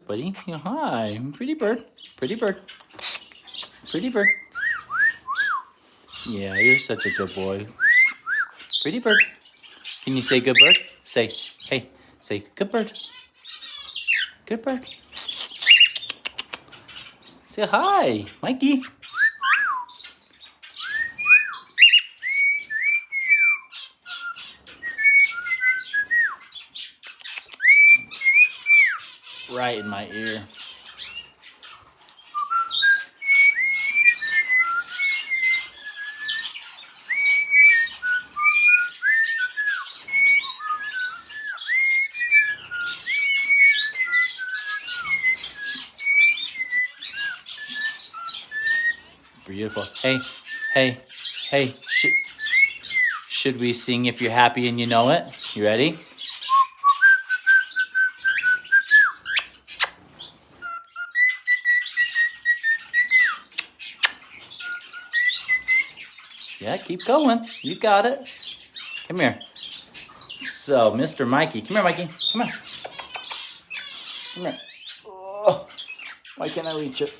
buddy. Hi, pretty bird. Pretty bird. Pretty bird. Yeah, you're such a good boy. Pretty bird. Can you say good bird? Say, hey, say good bird. Good bird. Say hi, Mikey. Right in my ear. Beautiful. Hey, hey, hey. Should we sing If You're Happy and You Know It? You ready? Yeah, keep going. You got it. Come here. So, Mr. Mikey. Come here, Mikey. Come here. Come here. Oh, why can't I reach it?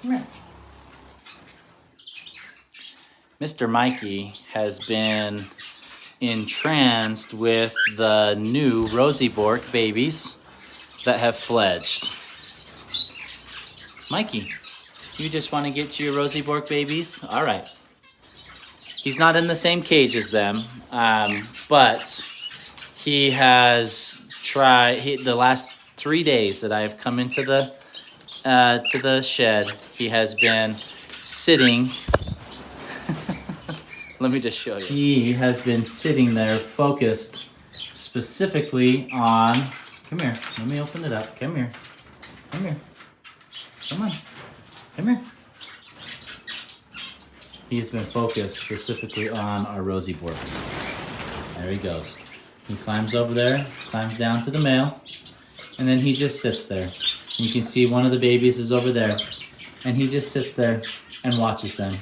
Come here. Mr. Mikey has been entranced with the new Rosie Bork babies that have fledged. Mikey, you just want to get to your Rosie Bork babies? All right. He's not in the same cage as them, but he has tried. The last 3 days that I have come into the shed, he has been sitting. Let me just show you. He has been sitting there focused specifically on, come here, let me open it up. Come here, come here, come on, come here. He has been focused specifically on our Rosie Borks. There he goes. He climbs over there, climbs down to the male, and then he just sits there. You can see one of the babies is over there, and he just sits there and watches them.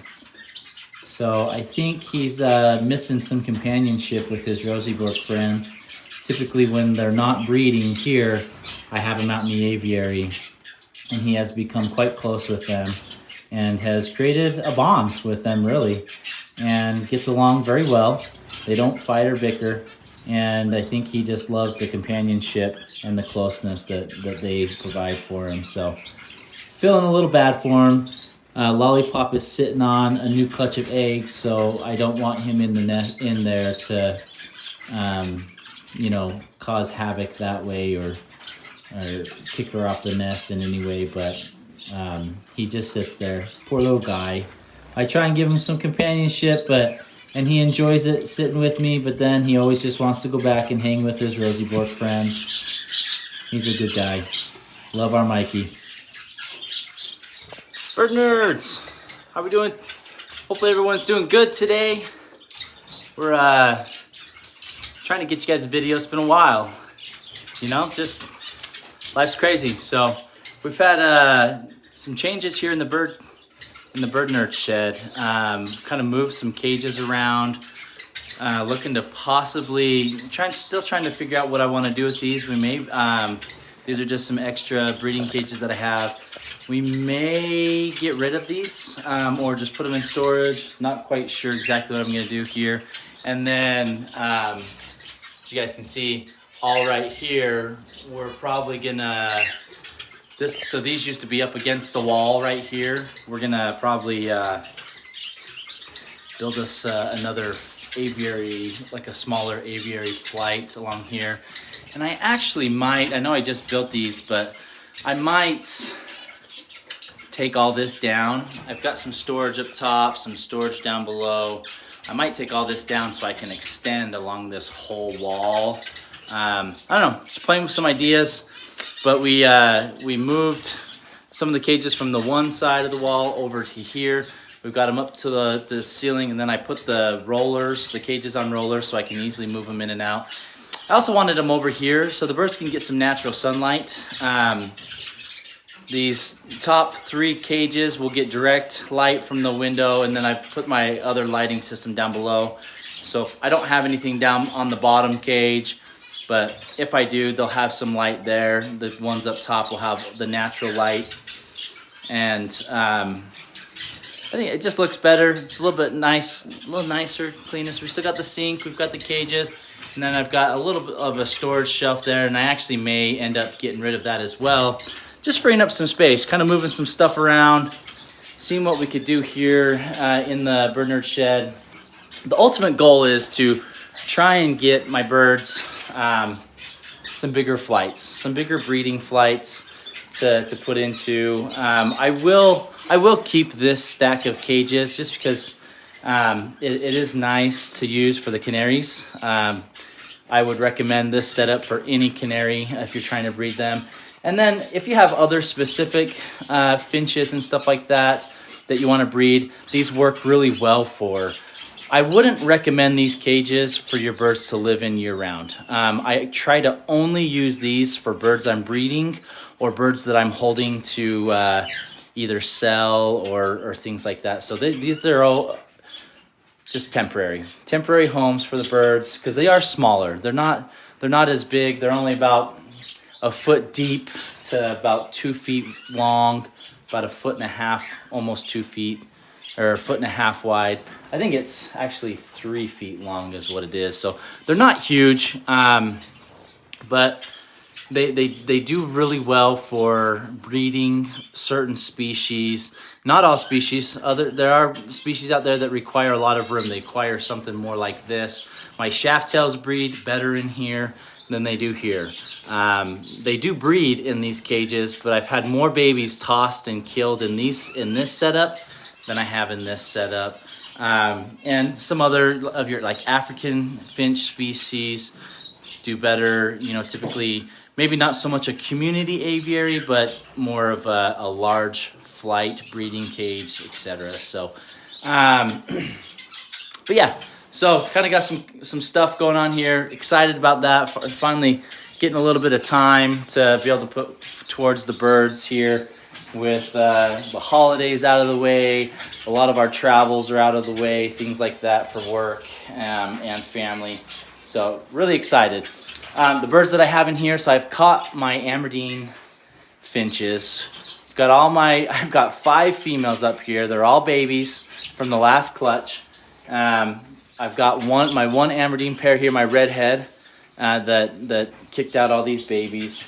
So I think he's missing some companionship with his Rosie Bork friends. Typically when they're not breeding here, I have him out in the aviary, and he has become quite close with them and has created a bond with them really, and gets along very well. They don't fight or bicker, and I think he just loves the companionship and the closeness that they provide for him. So feeling a little bad for him. Lollipop is sitting on a new clutch of eggs, so I don't want him in there to, cause havoc that way or kick her off the nest in any way. But he just sits there, poor little guy. I try and give him some companionship, and he enjoys it sitting with me. But then he always just wants to go back and hang with his Rosie Bork friends. He's a good guy. Love our Mikey. Bird nerds, how we doing? Hopefully everyone's doing good today. We're trying to get you guys a video. It's been a while, just life's crazy. So we've had some changes here in the bird nerd shed. Kind of moved some cages around, looking to possibly still trying to figure out what I want to do with these. These are just some extra breeding cages that I have. We may get rid of these or just put them in storage. Not quite sure exactly what I'm going to do here. And then, as you guys can see, all right here, we're probably going to... So these used to be up against the wall right here. We're going to probably build us another aviary, like a smaller aviary flight along here. And I actually might... I know I just built these, but I might... take all this down. I've got some storage up top, some storage down below. I might take all this down so I can extend along this whole wall. I don't know, just playing with some ideas. But we moved some of the cages from the one side of the wall over to here. We've got them up to the ceiling, and then I put the cages on rollers so I can easily move them in and out. I also wanted them over here so the birds can get some natural sunlight. These top 3 cages will get direct light from the window, and then I put my other lighting system down below. So I don't have anything down on the bottom cage, but if I do, they'll have some light there. The ones up top will have the natural light, and I think it just looks better. It's a little bit nice, a little nicer, cleaner. So we still got the sink, we've got the cages, and then I've got a little bit of a storage shelf there, and I actually may end up getting rid of that as well. Just freeing up some space, kind of moving some stuff around, seeing what we could do here in the bird nerd shed. The ultimate goal is to try and get my birds some bigger flights, some bigger breeding flights to put into. I will keep this stack of cages just because it is nice to use for the canaries. I would recommend this setup for any canary if you're trying to breed them. And then if you have other specific finches and stuff like that you want to breed, these work really well for. I wouldn't recommend these cages for your birds to live in year-round. I try to only use these for birds I'm breeding or birds that I'm holding to either sell or things like that. So these are all just temporary homes for the birds because they are smaller. They're not as big. They're only about a foot deep to about 2 feet long, about a foot and a half, almost 2 feet, or a foot and a half wide. I think it's actually 3 feet long is what it is. So they're not huge, but they do really well for breeding certain species. Not all species. There are species out there that require a lot of room. They require something more like this. My shaft tails breed better in here than they do here. They do breed in these cages, but I've had more babies tossed and killed in this setup than I have in this setup. And some other of your like African finch species do better, you know, typically maybe not so much a community aviary, but more of a large flight breeding cage, etc. So, but yeah, so kind of got some stuff going on here. Excited about that. Finally getting a little bit of time to be able to put towards the birds here with the holidays out of the way. A lot of our travels are out of the way, things like that for work and family. So really excited. The birds that I have in here, so I've caught my Amerdine finches. I've got 5 females up here. They're all babies from the last clutch. I've got my one Amerdine pair here, my redhead, that kicked out all these babies.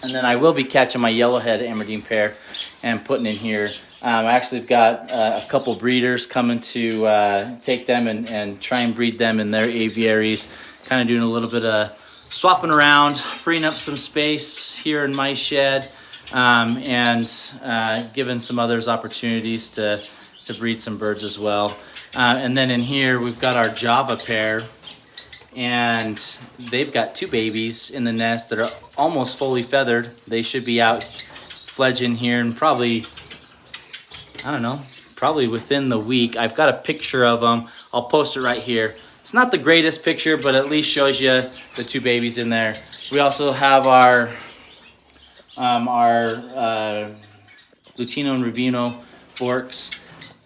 And then I will be catching my yellowhead Amerdine pair and putting in here. I actually have got a couple breeders coming to take them and try and breed them in their aviaries. Kind of doing a little bit of swapping around, freeing up some space here in my shed, and giving some others opportunities to breed some birds as well. And then in here we've got our Java pair, and they've got 2 babies in the nest that are almost fully feathered. They should be out fledging here and probably within the week. I've got a picture of them. I'll post it right here. It's not the greatest picture, but at least shows you the 2 babies in there. We also have our Lutino and Rubino Borks.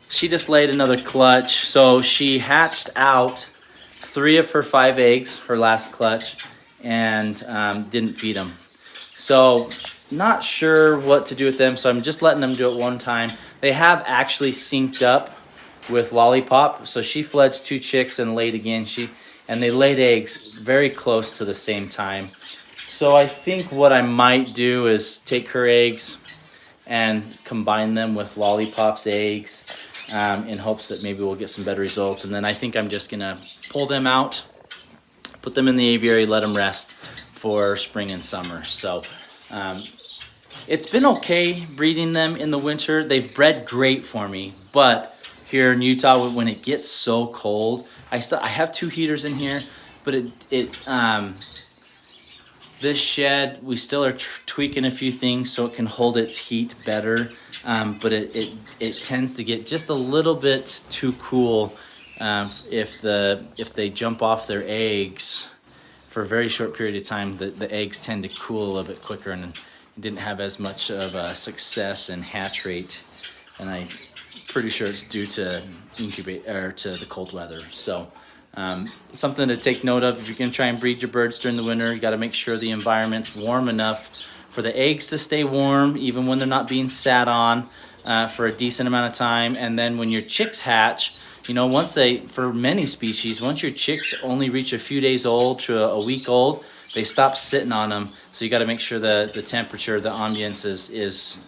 She just laid another clutch. So she hatched out 3 of her 5 eggs, her last clutch, and didn't feed them. So not sure what to do with them, so I'm just letting them do it one time. They have actually synced up with Lollipop. So she fledged 2 chicks and laid again. And they laid eggs very close to the same time. So I think what I might do is take her eggs and combine them with Lollipop's eggs in hopes that maybe we'll get some better results. And then I think I'm just gonna pull them out, put them in the aviary, let them rest for spring and summer. So it's been okay breeding them in the winter. They've bred great for me, but here in Utah, when it gets so cold, I have 2 heaters in here, but this shed, we still are tweaking a few things so it can hold its heat better, but it tends to get just a little bit too cool if they jump off their eggs for a very short period of time. The eggs tend to cool a little bit quicker, and didn't have as much of a success in hatch rate, and I'm pretty sure it's due to to the cold weather. So Something to take note of if you're going to try and breed your birds during the winter, you got to make sure the environment's warm enough for the eggs to stay warm, even when they're not being sat on for a decent amount of time. And then when your chicks hatch, you know, for many species, once your chicks only reach a few days old to a week old, they stop sitting on them. So you got to make sure the temperature, the ambience is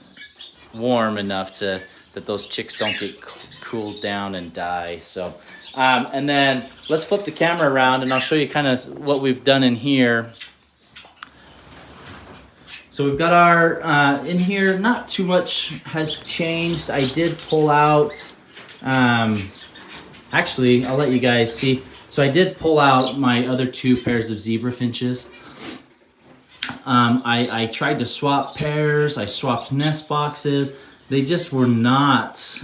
warm enough that those chicks don't get cooled down and die. So, and then let's flip the camera around and I'll show you kind of what we've done in here. So we've got our, in here, not too much has changed. I did pull out, actually, I'll let you guys see. So I did pull out my other 2 pairs of zebra finches. I tried to swap pairs, I swapped nest boxes. They just were not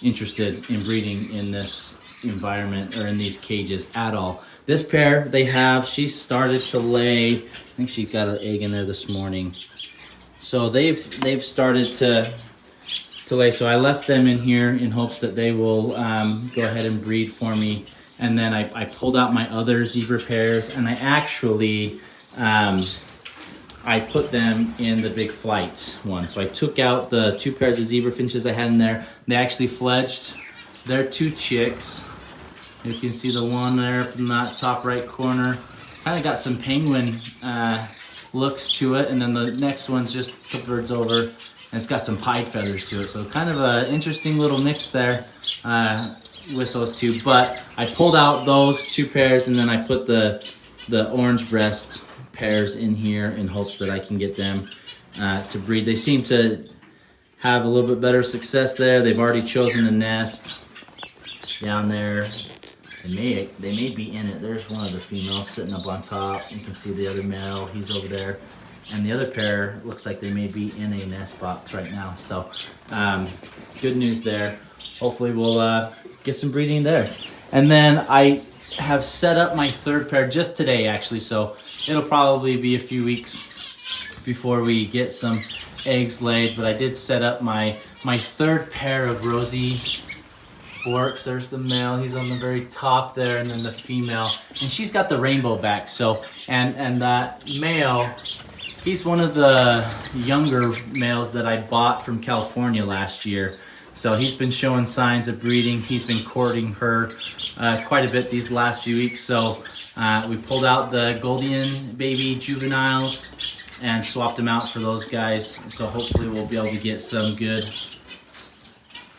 interested in breeding in this environment or in these cages at all. This pair she started to lay, I think she got an egg in there this morning. So they've started to lay. So I left them in here in hopes that they will go ahead and breed for me. And then I pulled out my other zebra pairs and I actually, I put them in the big flight one. So I took out the 2 pairs of zebra finches I had in there. They actually fledged their 2 chicks. You can see the one there from that top right corner. Kind of got some penguin looks to it. And then the next one's just a couple birds over. And it's got some pied feathers to it. So kind of an interesting little mix there with those 2. But I pulled out those 2 pairs and then I put the orange breast pairs in here in hopes that I can get them to breed. They seem to have a little bit better success there. They've already chosen a nest down there. They may be in it. There's one of the females sitting up on top. You can see the other male, he's over there. And the other pair looks like they may be in a nest box right now. So good news there. Hopefully we'll get some breeding there. And then I have set up my 3rd pair just today actually. So it'll probably be a few weeks before we get some eggs laid. But I did set up my 3rd pair of rosy Borks. There's the male, he's on the very top there, and then the female, and she's got the rainbow back. So and that male, he's one of the younger males that I bought from California last year. So he's been showing signs of breeding. He's been courting her quite a bit these last few weeks. So we pulled out the gouldian baby juveniles and swapped them out for those guys. So hopefully we'll be able to get some good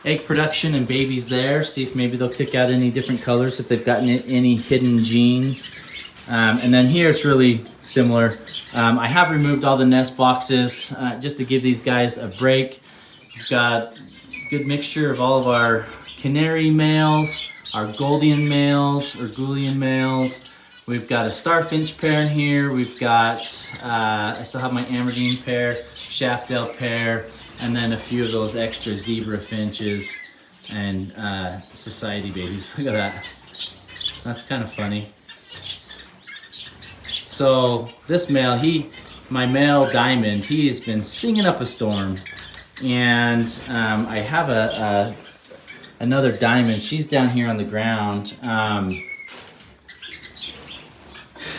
egg production and babies there. See if maybe they'll kick out any different colors, if they've gotten any hidden genes. And then here it's really similar. I have removed all the nest boxes just to give these guys a break. We've got a good mixture of all of our canary males, our gouldian males or gouldian males. We've got a starfinch pair in here. We've got, I still have my amerdine pair, Shaftdale pair, and then a few of those extra zebra finches and society babies. Look at that. That's kind of funny. So this male, my male diamond, he has been singing up a storm. And I have another diamond. She's down here on the ground.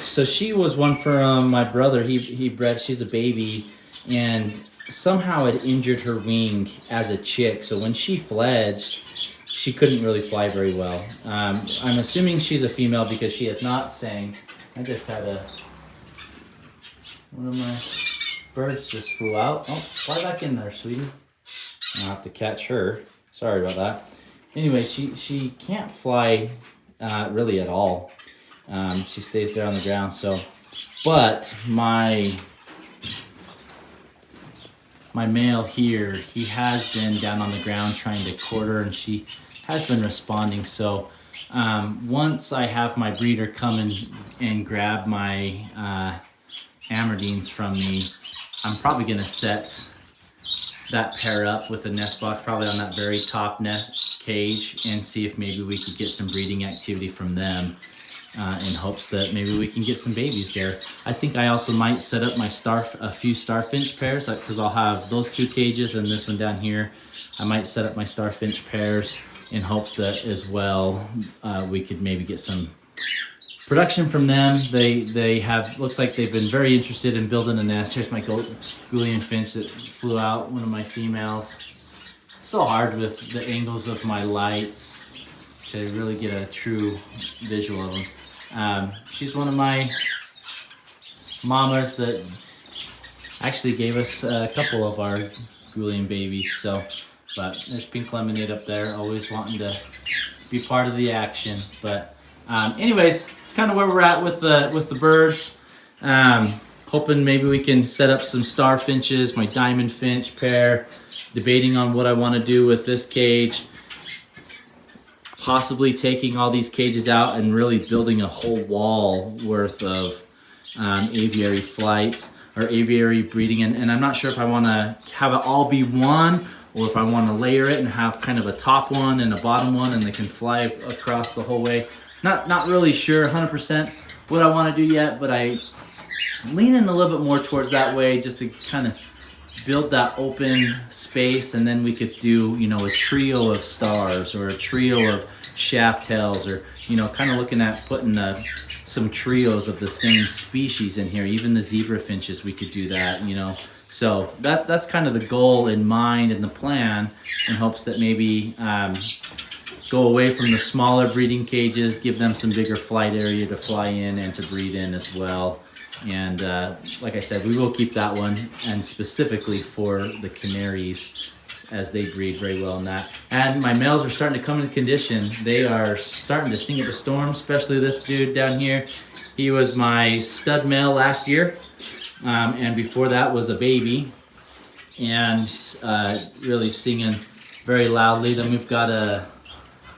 So she was one from my brother. He bred, she's a baby, and somehow it injured her wing as a chick. So when she fledged, she couldn't really fly very well. I'm assuming she's a female because she has not sang. I just had one of my birds just flew out. Oh, fly back in there, sweetie. I'll have to catch her. Sorry about that. Anyway, she can't fly really at all. She stays there on the ground. So, but my male here, he has been down on the ground trying to court her, and she has been responding. So once I have my breeder come and grab my amerdines from me, I'm probably going to set that pair up with a nest box, probably on that very top nest cage, and see if maybe we could get some breeding activity from them in hopes that maybe we can get some babies there. I think I also might set up my a few starfinch pairs, because I'll have those two cages and this one down here. I might set up my starfinch pairs in hopes that as well we could maybe get some production from them. They have, looks like they've been very interested in building a nest. Here's my gouldian finch that flew out, one of my females. It's so hard with the angles of my lights to really get a true visual of them. She's one of my mamas that actually gave us a couple of our gouldian babies. So, but there's pink lemonade up there, always wanting to be part of the action. But anyways, it's kind of where we're at with the birds. Hoping maybe we can set up some star finches, my diamond finch pair, debating on what I want to do with this cage. Possibly taking all these cages out and really building a whole wall worth of aviary flights or aviary breeding. And I'm not sure if I want to have it all be one, or if I want to layer it and have kind of a top one and a bottom one and they can fly across the whole way. Not really sure 100% what I want to do yet, but I'm leaning a little bit more towards that way, just to kind of build that open space, and then we could do, you know, a trio of stars or a trio of shaft tails, or, you know, kind of looking at putting some trios of the same species in here. Even the zebra finches, we could do that, you know. So that's kind of the goal in mind and the plan, in hopes that maybe go away from the smaller breeding cages, give them some bigger flight area to fly in and to breed in as well. And like I said, we will keep that one, and specifically for the canaries, as they breed very well in that. And my males are starting to come into condition. They are starting to sing at the storm, especially this dude down here. He was my stud male last year, and before that was a baby, and really singing very loudly. Then we've got a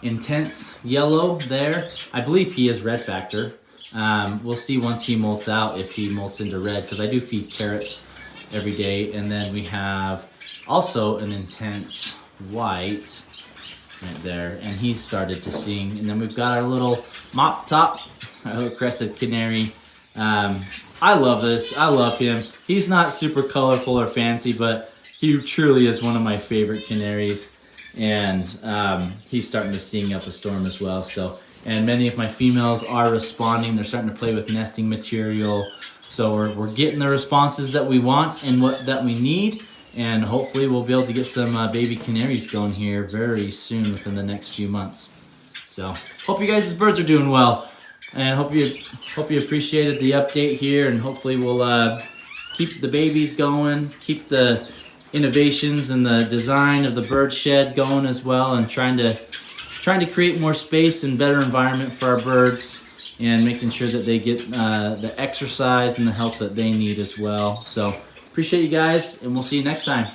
intense yellow there. I believe he is red factor. We'll see once he molts out if he molts into red, because I do feed carrots every day. And then we have also an intense white right there, and he started to sing. And then we've got our little mop top, our little crested canary. I love this. I love him. He's not super colorful or fancy, but he truly is one of my favorite canaries. And he's starting to sing up a storm as well. So, and many of my females are responding. They're starting to play with nesting material. So we're getting the responses that we want and that we need. And hopefully we'll be able to get some baby canaries going here very soon, within the next few months. So hope you guys' birds are doing well. And hope you appreciated the update here. And hopefully we'll keep the babies going, keep the innovations and the design of the bird shed going as well, and trying to create more space and better environment for our birds, and making sure that they get the exercise and the help that they need as well. So appreciate you guys, and we'll see you next time.